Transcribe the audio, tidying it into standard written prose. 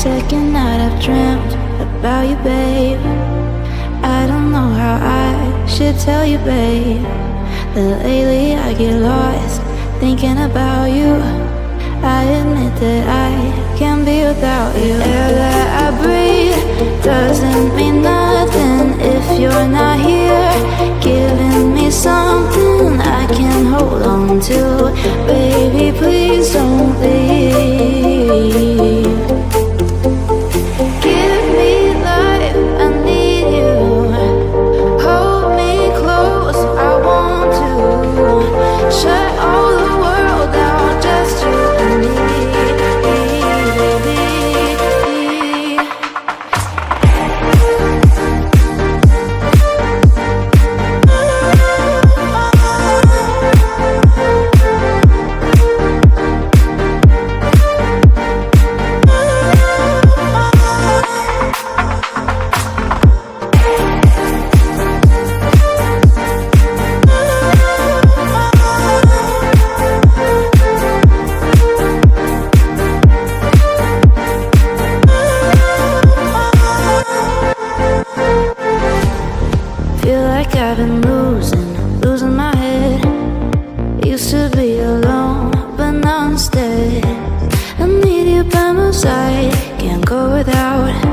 Second night I've dreamt about you, babe. I don't know how I should tell you, babe, that lately I get lost thinking about you. I admit that I can't be without you. The air that I breathe doesn't mean nothing if you're not here, giving me something I can hold on to. Baby, please don't leave. Give me life, I need you. Hold me close, I want to. Shut all the world out, just you and me, baby. Feel like I've been losing my head. Used to be alone, but now instead I need you by my side, can't go without.